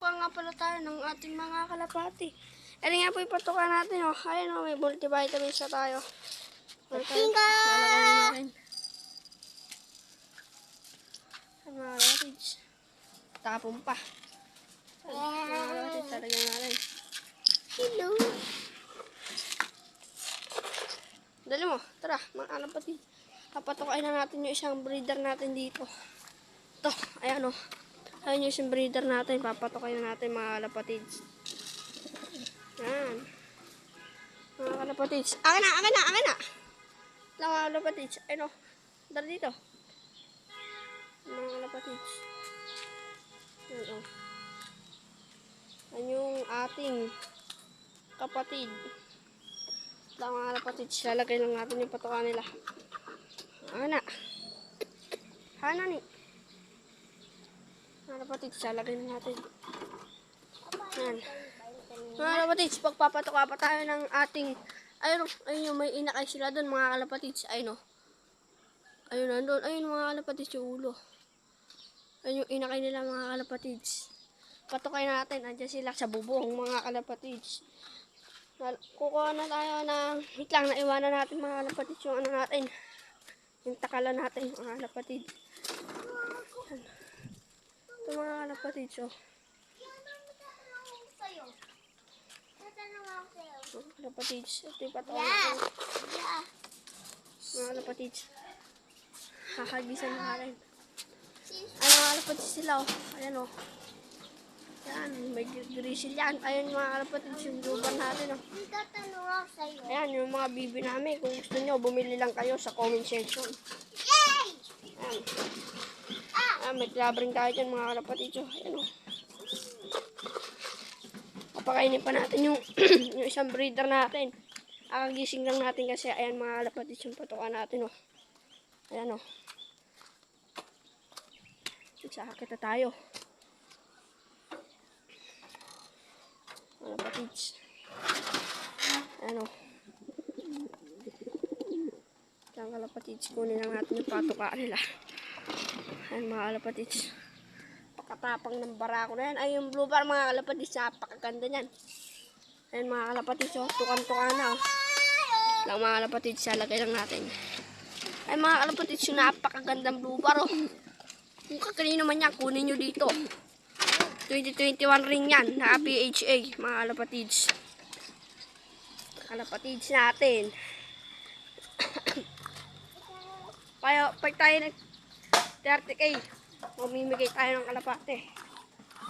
Kuha nga pala tayo ng ating mga kalapati. Ano nga po ipatukan natin, oh. Ayun, oh, may multivitamins na tayo. Tinga! Lalagay natin. Ay, mga kalapatids. Tapon pa. Ay, mga kalapatids, lalagyan natin. Hello. Dali mo, tara, mga kalapatids. Papatukain na natin yung isang breeder natin dito. Ito, ayan, oh. Ayun yung isang breeder natin. Papatukain na natin, mga kalapatids. Yan. Mga kalapatids. Akin na, akin na, akin na. Lang mga kalapatids. Ayun, oh. Dali dito. Mga kalapatids. Yan, oh. Yan yung ating kapatid. Lang mga kalapatids. Lalagay lang natin yung patukan nila. Ana. Hana ni. Mga kalapatids. Lalagay lang natin. Yan. Mga kalapatids, pagpapatuka pa tayo ng ating, ayun yung may inakay sila doon, mga kalapatids. Ayun, oh. Ayun, nandun. Ayun, mga kalapatids, yung ulo. Ayun yung inakay nila, mga kalapatids. Patukay natin. Andiyan sila sa bubong, mga kalapatids. Kukuha na tayo ng, wait lang, naiwanan natin, mga kalapatids, yung ano natin. Yung takalan natin, mga kalapatids. Ito, mga kalapatids, oh. Mga kalapatids, ito yung patukan natin. Mga kalapatids. Hakagisan na rin. Ay, mga kalapatids sila, oh. Ayan, oh. Yan, may grizzle yan. Ayun, mga kalapatids, yung lubar natin, oh. Ayan, yung mga bibi namin. Kung gusto nyo, bumili lang kayo sa comment section. Ayan. Ayan, may clubbering tayo dyan, mga kalapatids, oh. Ayan, oh. Papakainin pa natin yung, yung isang breeder natin. Akagising lang natin kasi, ayan, mga kalapatids, yung patukan natin, oh. Ayan, oh. Sakit na tayo. Mga kalapatids. Ano? Mga kalapatids. Kunin lang natin yung patuka nila. Ayan, mga kalapatids. Pakatapang ng barako na yan. Ay, yung blue bar, mga kalapatids. Napakaganda niyan. Ayan, mga kalapatids. Oh, tukan-tukan na. Oh. Lang, mga kalapatids. Salagay lang natin. Ay, mga kalapatids. Yung napakagandang blue bar. Oh. Kung kakanino man yan, kunin nyo dito. 2021 ring yan, na PHA, mga kalapatids. Kalapatids natin. Pag tayo nag 30K, mamimigay tayo ng kalapate.